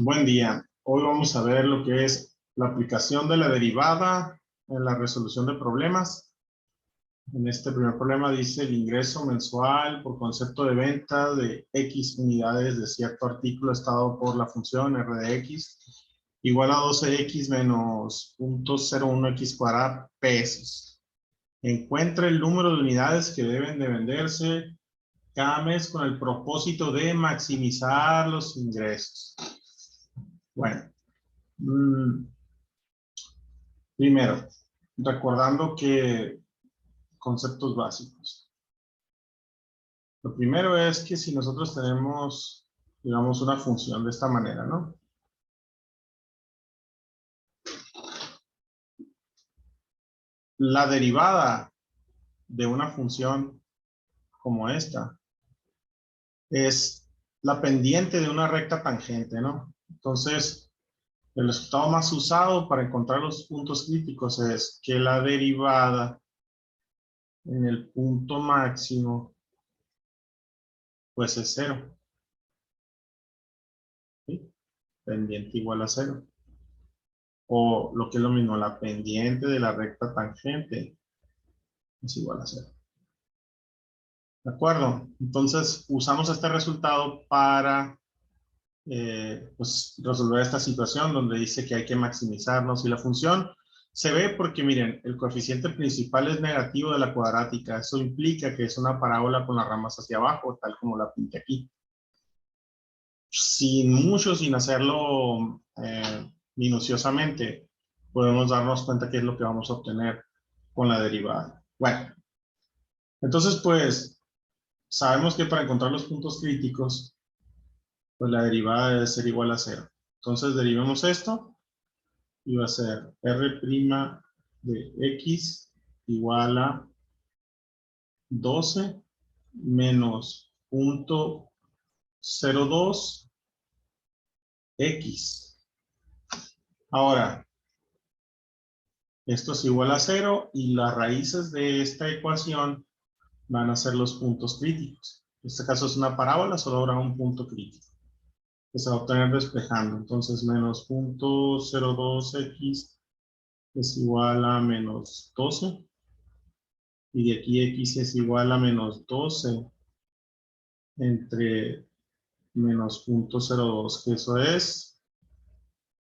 Buen día. Hoy vamos a ver lo que es la aplicación de la derivada en la resolución de problemas. En este primer problema dice el ingreso mensual por concepto de venta de X unidades de cierto artículo estado por la función R de X igual a 12X menos 0.01X cuadrado pesos. Encuentra el número de unidades que deben de venderse cada mes con el propósito de maximizar los ingresos. Bueno, primero, recordando que conceptos básicos. Lo primero es que si nosotros tenemos, digamos, una función de esta manera, ¿no? La derivada de una función como esta es la pendiente de una recta tangente, ¿no? Entonces, el resultado más usado para encontrar los puntos críticos es que la derivada en el punto máximo pues es 0. ¿Sí? Pendiente igual a 0. O lo que es lo mismo, la pendiente de la recta tangente es igual a 0. ¿De acuerdo? Entonces, usamos este resultado para pues, resolver esta situación donde dice que hay que maximizarnos. Y la función se ve porque, miren, el coeficiente principal es negativo de la cuadrática. Eso implica que es una parábola con las ramas hacia abajo, tal como la pinté aquí. Sin hacerlo minuciosamente, podemos darnos cuenta qué es lo que vamos a obtener con la derivada. Bueno, entonces pues sabemos que para encontrar los puntos críticos, pues la derivada debe ser igual a 0. Entonces derivemos esto y va a ser R' de X igual a 12 menos 0.02 X. Ahora, esto es igual a 0 y las raíces de esta ecuación van a ser los puntos críticos. En este caso es una parábola, solo habrá un punto crítico que se va a obtener despejando. Entonces, menos 0.02x es igual a menos 12. Y de aquí x es igual a menos 12 entre menos 0.02, que eso es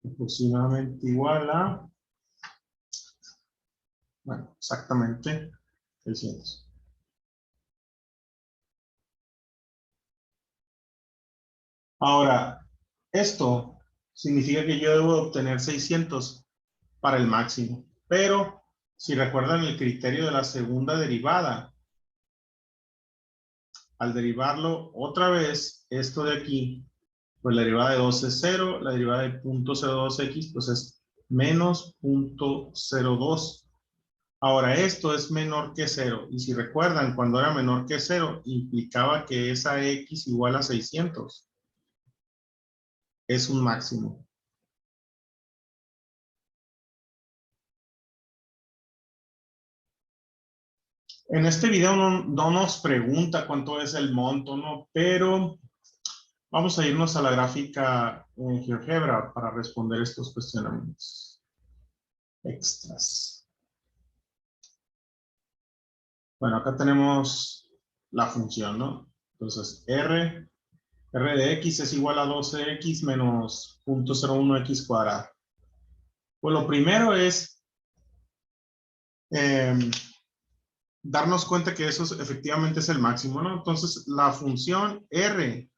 aproximadamente igual a, bueno, exactamente 600. Ahora, esto significa que yo debo obtener 600 para el máximo. Pero, si recuerdan el criterio de la segunda derivada, al derivarlo otra vez, esto de aquí, pues la derivada de 2 es 0, la derivada de 0.02x pues es menos 0.02. Ahora, esto es menor que 0. Y si recuerdan, cuando era menor que 0, implicaba que esa x igual a 600. Es un máximo. En este video no nos pregunta cuánto es el monto, ¿no? Pero vamos a irnos a la gráfica en GeoGebra para responder estos cuestionamientos extras. Bueno, acá tenemos la función, ¿no? Entonces, R de X es igual a 12X menos 0.01X cuadrado. Pues lo primero es darnos cuenta que eso efectivamente es el máximo, ¿no? Entonces, la función R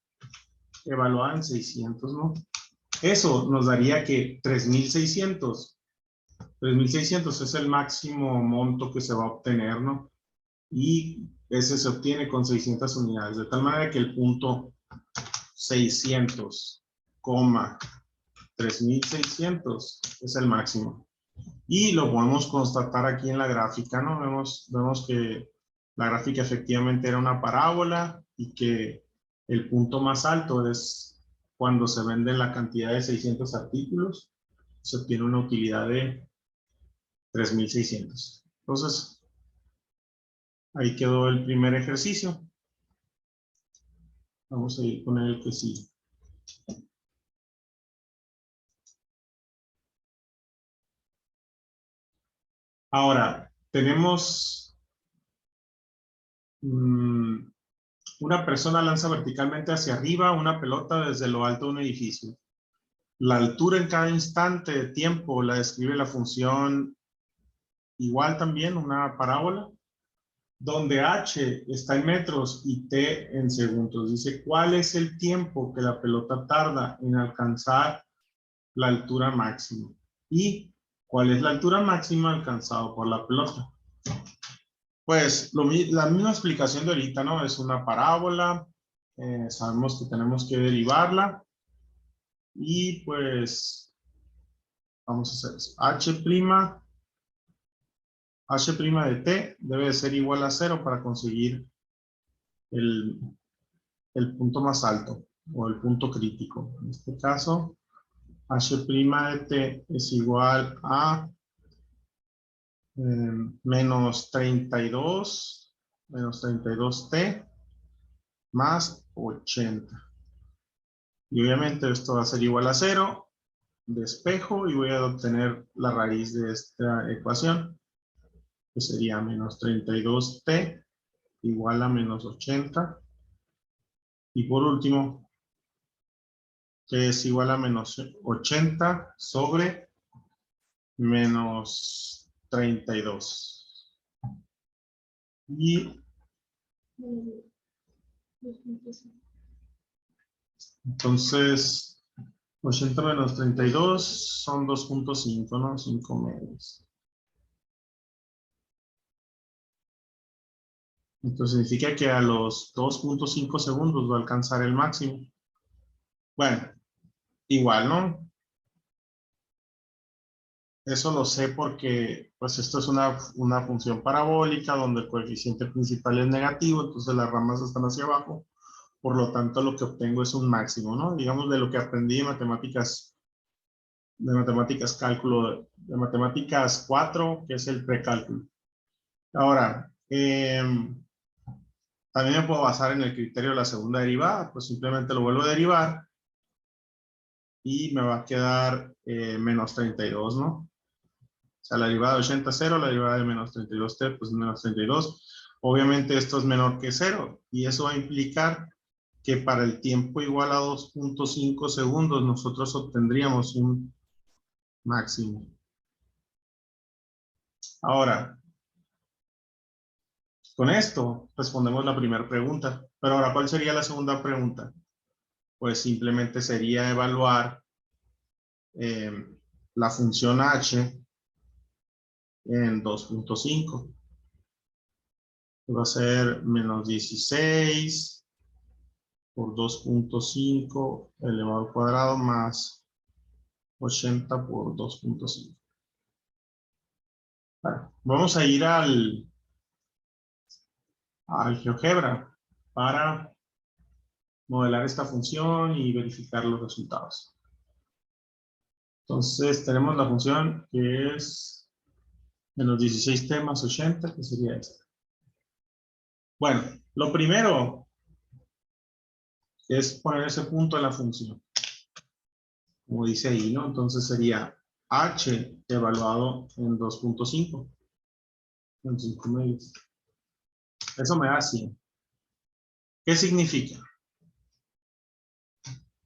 evaluada en 600, ¿no? Eso nos daría que 3.600 es el máximo monto que se va a obtener, ¿no? Y ese se obtiene con 600 unidades, de tal manera que el punto 600, 3.600 es el máximo. Y lo podemos constatar aquí en la gráfica, ¿no? Vemos que la gráfica efectivamente era una parábola y que el punto más alto es cuando se vende la cantidad de 600 artículos, se obtiene una utilidad de 3.600. Entonces, ahí quedó el primer ejercicio. Vamos a ir con el que sigue. Ahora, tenemos una persona lanza verticalmente hacia arriba una pelota desde lo alto de un edificio. La altura en cada instante de tiempo la describe la función igual también, una parábola, donde h está en metros y t en segundos. Dice, ¿cuál es el tiempo que la pelota tarda en alcanzar la altura máxima? ¿Y cuál es la altura máxima alcanzada por la pelota? Pues la misma explicación de ahorita, ¿no? Es una parábola, sabemos que tenemos que derivarla y pues vamos a hacer eso. H' de t debe de ser igual a 0 para conseguir el punto más alto o el punto crítico. En este caso, H' de t es igual a menos 32t más 80. Y obviamente esto va a ser igual a 0, despejo y voy a obtener la raíz de esta ecuación, que sería menos 32t igual a menos 80. Y por último, que es igual a menos 80 sobre menos 32. Y entonces 80 menos 32 son 2.5, ¿no? 5 medios. Entonces significa que a los 2.5 segundos va a alcanzar el máximo. Bueno, igual, ¿no? Eso lo sé porque, pues, esto es una función parabólica donde el coeficiente principal es negativo, entonces las ramas están hacia abajo. Por lo tanto, lo que obtengo es un máximo, ¿no? Digamos de lo que aprendí de matemáticas cálculo, de matemáticas 4, que es el precálculo. Ahora, también me puedo basar en el criterio de la segunda derivada, pues simplemente lo vuelvo a derivar y me va a quedar menos 32, ¿no? O sea, la derivada de 80 es 0, la derivada de menos 32t, pues menos 32. Obviamente esto es menor que 0 y eso va a implicar que para el tiempo igual a 2.5 segundos nosotros obtendríamos un máximo. Ahora, con esto respondemos la primera pregunta. Pero ahora, ¿cuál sería la segunda pregunta? Pues simplemente sería evaluar la función h en 2.5. Va a ser menos 16 por 2.5 elevado al cuadrado más 80 por 2.5. Bueno, vamos a ir al GeoGebra para modelar esta función y verificar los resultados. Entonces tenemos la función que es menos 16t más 80, que sería esta. Bueno, lo primero es poner ese punto en la función, como dice ahí, ¿no? Entonces sería h evaluado en 2.5, en 5 medios. Eso me da 100. ¿Qué significa?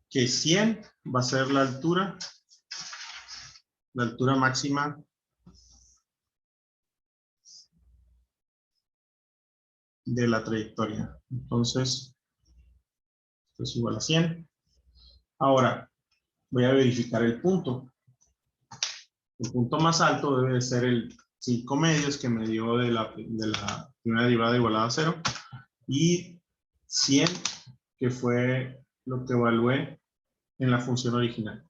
Que 100 va a ser la altura máxima de la trayectoria. Entonces, esto es igual a 100. Ahora, voy a verificar el punto. El punto más alto debe de ser el 5 medios que me dio de la primera derivada igualada a 0. Y 100, que fue lo que evalué en la función original.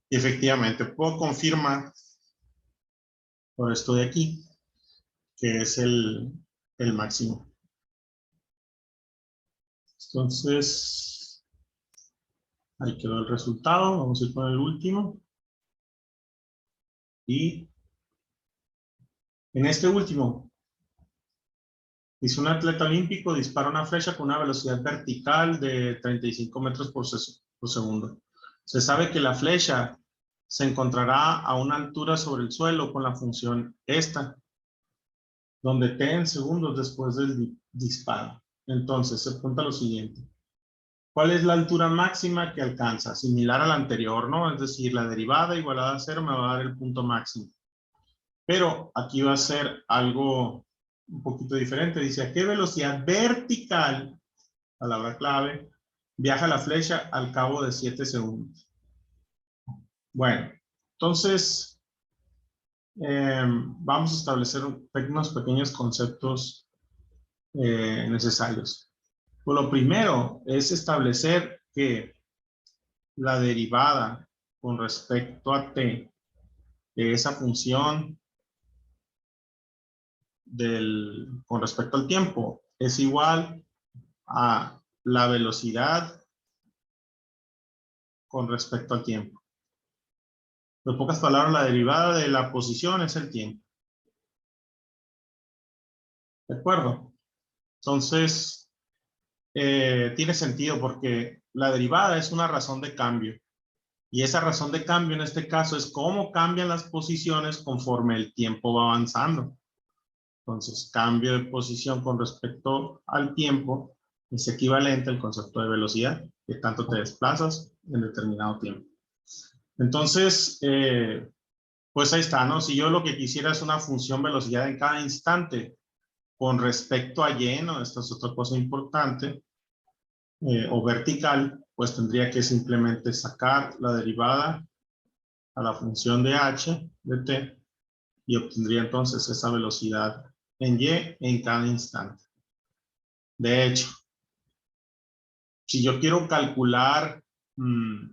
Y efectivamente, puedo confirmar por esto de aquí, que es el máximo. Entonces, ahí quedó el resultado. Vamos a ir con el último. Y en este último, dice un atleta olímpico dispara una flecha con una velocidad vertical de 35 metros por segundo. Se sabe que la flecha se encontrará a una altura sobre el suelo con la función esta, donde t en segundos después del disparo. Entonces, se pregunta lo siguiente. ¿Cuál es la altura máxima que alcanza? Similar a la anterior, ¿no? Es decir, la derivada igualada a 0 me va a dar el punto máximo. Pero aquí va a ser algo un poquito diferente. Dice, ¿a qué velocidad vertical, palabra clave, viaja la flecha al cabo de 7 segundos? Bueno, entonces vamos a establecer unos pequeños conceptos necesarios. Pues lo primero es establecer que la derivada con respecto a t de esa función con respecto al tiempo es igual a la velocidad con respecto al tiempo. En pocas palabras, la derivada de la posición es el tiempo. ¿De acuerdo? Entonces, tiene sentido porque la derivada es una razón de cambio. Y esa razón de cambio en este caso es cómo cambian las posiciones conforme el tiempo va avanzando. Entonces, cambio de posición con respecto al tiempo es equivalente al concepto de velocidad, que tanto te desplazas en determinado tiempo. Entonces, pues ahí está, ¿no? Si yo lo que quisiera es una función velocidad en cada instante con respecto a y, ¿no? Esta es otra cosa importante, o vertical, pues tendría que simplemente sacar la derivada a la función de h de t y obtendría entonces esa velocidad en y en cada instante. De hecho, si yo quiero calcular,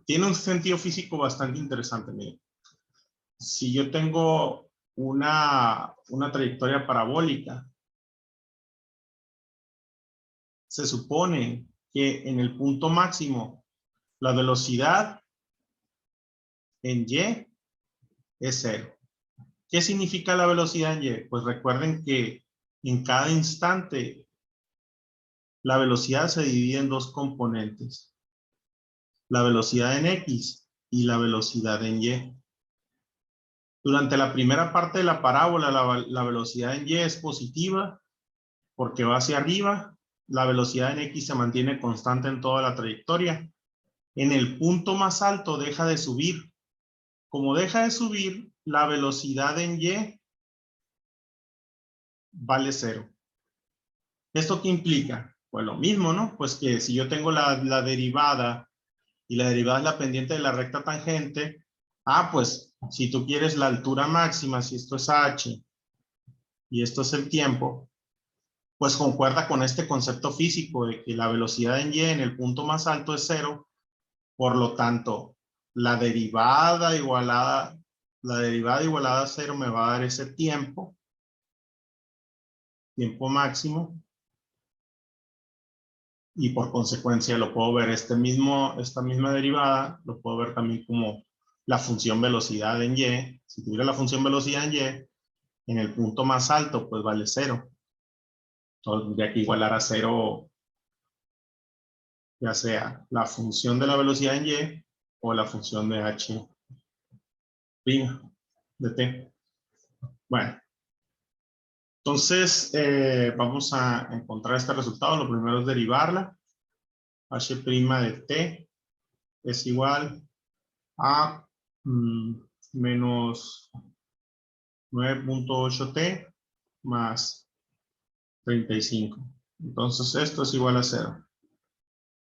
tiene un sentido físico bastante interesante. Miren. Si yo tengo una trayectoria parabólica, se supone que en el punto máximo la velocidad en y es 0. ¿Qué significa la velocidad en y? Pues recuerden que en cada instante la velocidad se divide en dos componentes. La velocidad en x y la velocidad en y. Durante la primera parte de la parábola, la velocidad en y es positiva porque va hacia arriba. La velocidad en x se mantiene constante en toda la trayectoria. En el punto más alto deja de subir. Como deja de subir, la velocidad en y vale 0. ¿Esto qué implica? Pues lo mismo, ¿no? Pues que si yo tengo la derivada y la derivada es la pendiente de la recta tangente, pues si tú quieres la altura máxima, si esto es h y esto es el tiempo, pues concuerda con este concepto físico de que la velocidad en y en el punto más alto es 0, por lo tanto, la derivada igualada a 0 me va a dar ese tiempo máximo, y por consecuencia lo puedo ver esta misma derivada, lo puedo ver también como la función velocidad en y. Si tuviera la función velocidad en y, en el punto más alto, pues vale 0. Entonces tendría que igualar a 0, ya sea la función de la velocidad en y o la función de h' de t. Bueno, entonces vamos a encontrar este resultado. Lo primero es derivarla. h' de t es igual a menos 9.8t más 35. Entonces esto es igual a 0.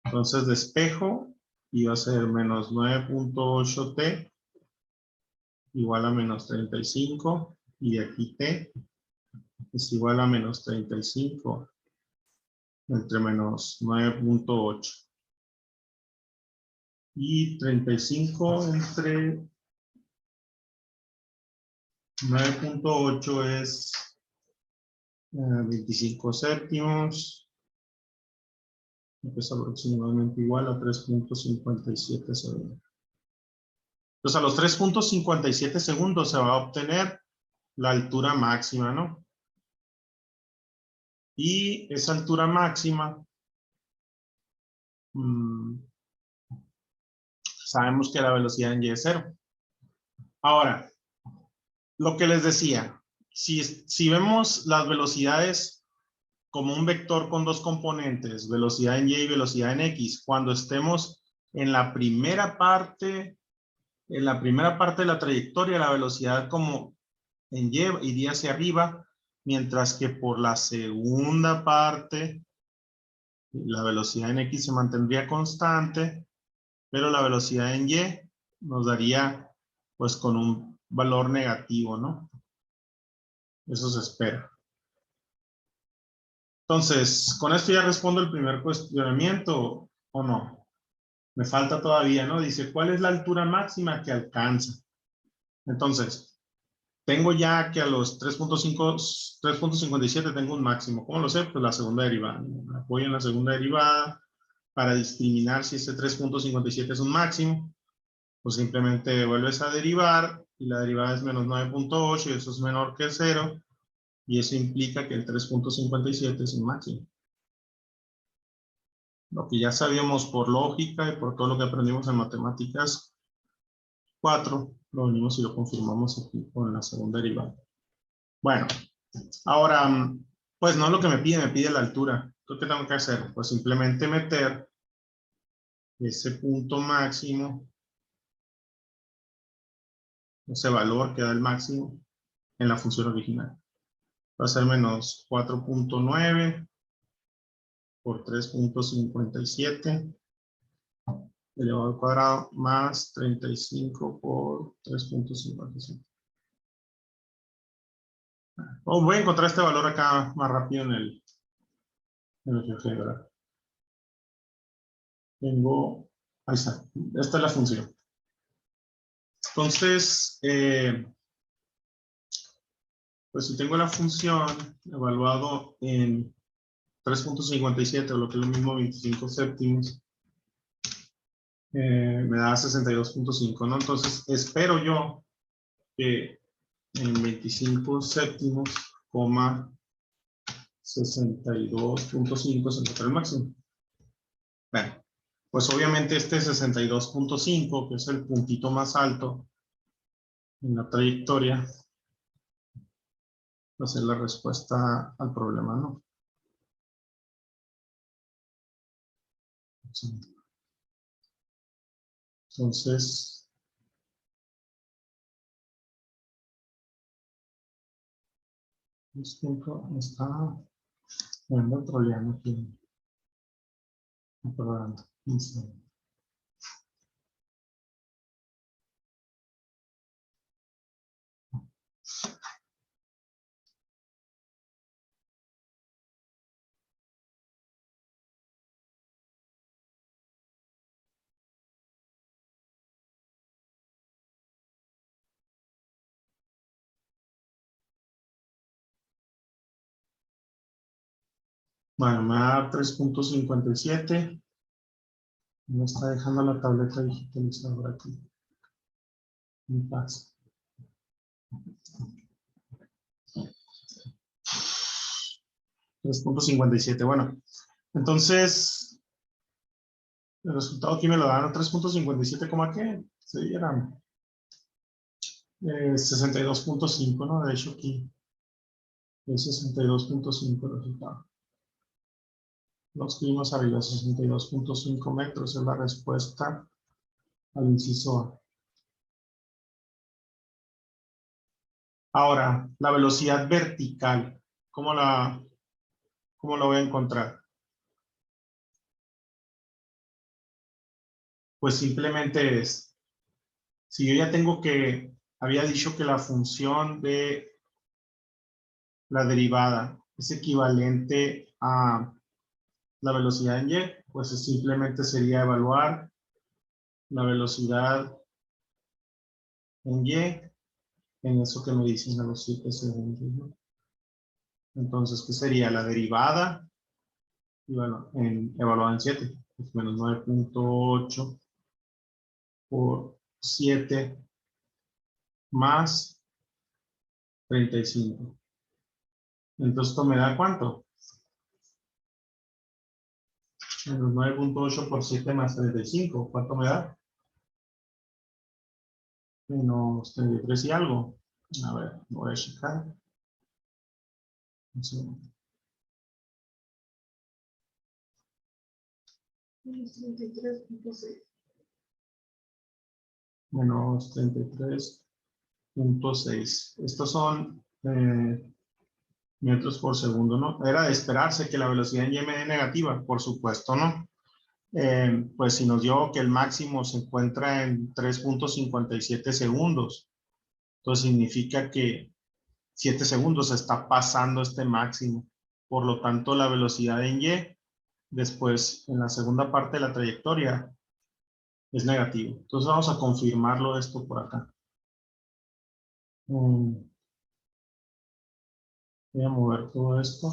Entonces despejo y va a ser menos 9.8t igual a menos 35, y de aquí t es igual a menos 35 entre menos 9.8. Y 35 entre 9.8 es 25 séptimos. Es aproximadamente igual a 3.57 segundos. Entonces a los 3.57 segundos se va a obtener la altura máxima, ¿no? Y esa altura máxima, sabemos que la velocidad en y es 0. Ahora, lo que les decía, si vemos las velocidades como un vector con dos componentes, velocidad en Y y velocidad en X, cuando estemos en la primera parte de la trayectoria, la velocidad como en Y iría hacia arriba, mientras que por la segunda parte, la velocidad en X se mantendría constante, pero la velocidad en Y nos daría pues con un valor negativo, ¿no? Eso se espera. Entonces, ¿con esto ya respondo el primer cuestionamiento o no? Me falta todavía, ¿no? Dice, ¿cuál es la altura máxima que alcanza? Entonces, tengo ya que a los 3.57 tengo un máximo. ¿Cómo lo sé? Pues la segunda derivada. Me apoyo en la segunda derivada para discriminar si ese 3.57 es un máximo. Pues simplemente vuelves a derivar y la derivada es menos 9.8 y eso es menor que 0. Y eso implica que el 3.57 es un máximo. Lo que ya sabíamos por lógica y por todo lo que aprendimos en matemáticas 4, lo venimos y lo confirmamos aquí con la segunda derivada. Bueno, ahora, pues no es lo que me pide la altura. ¿Qué tengo que hacer? Pues simplemente meter ese punto máximo, ese valor que da el máximo, en la función original. Va a ser menos 4.9 por 3.57 elevado al cuadrado más 35 por 3.57. Oh, voy a encontrar este valor acá más rápido en el jefe, ¿verdad? Tengo, ahí está, esta es la función. Entonces, pues si tengo la función evaluado en 3.57, o lo que es lo mismo 25 séptimos, me da 62.5, ¿no? Entonces, espero yo que en 25 séptimos, coma 62.5 se encuentra el máximo. Bueno, pues obviamente este 62.5, que es el puntito más alto en la trayectoria, va a ser la respuesta al problema, ¿no? Entonces, me está troleando aquí el programa. Bueno, me da 3.57. Me está dejando la tableta digitalizadora aquí. En paz. 3.57. Bueno, entonces, el resultado aquí me lo dan a 3.57, ¿cómo qué? Sí, era 62.5, ¿no? De hecho, aquí es 62.5 el resultado. Lo escribimos arriba, 62.5 metros es la respuesta al inciso A. Ahora, la velocidad vertical, ¿cómo la voy a encontrar? Pues simplemente es, si yo ya tengo que, había dicho que la función de la derivada es equivalente a la velocidad en Y, pues simplemente sería evaluar la velocidad en Y en eso que me dicen a los 7 segundos, ¿no? Entonces, ¿qué sería? La derivada, y bueno, evaluada en 7, pues menos 9.8 por 7 más 35. Entonces, ¿esto me da cuánto? Menos 9.8 por 7 más 35. ¿Cuánto me da? Menos 33 y algo. A ver, voy a checar. Un segundo. Menos 33.6. Menos 33.6. Estos son metros por segundo, ¿no? Era de esperarse que la velocidad en y me dé negativa, por supuesto, ¿no? Pues si nos dio que el máximo se encuentra en 3.57 segundos, entonces significa que 7 segundos está pasando este máximo. Por lo tanto, la velocidad en y, después en la segunda parte de la trayectoria, es negativo. Entonces vamos a confirmarlo esto por acá. Voy a mover todo esto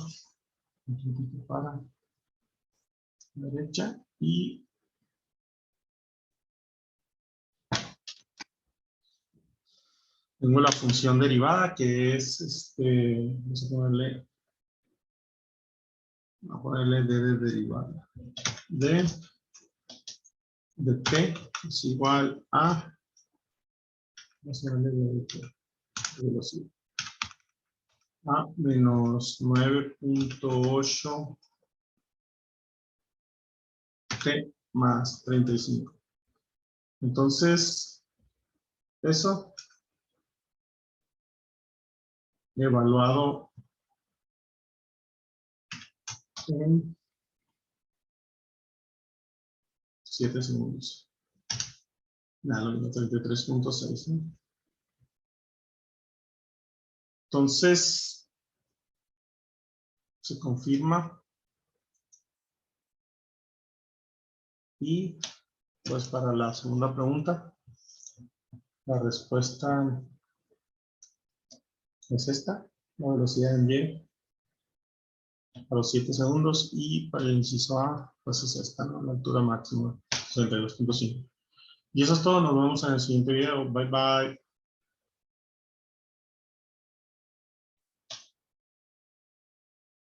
un poquito para la derecha y tengo la función derivada que es, vamos a ponerle d de derivada. D de t es igual a, vamos a ponerle d de t, de velocidad, a menos 9.8 t más 35. Entonces, eso evaluado en 7 segundos. Nada, lo mismo, 33.6, ¿no? Entonces, se confirma. Y pues para la segunda pregunta, la respuesta es esta, la velocidad en y a los 7 segundos, y para el inciso A, pues es esta, ¿no? La altura máxima, 32.5. Y eso es todo, nos vemos en el siguiente video. Bye bye.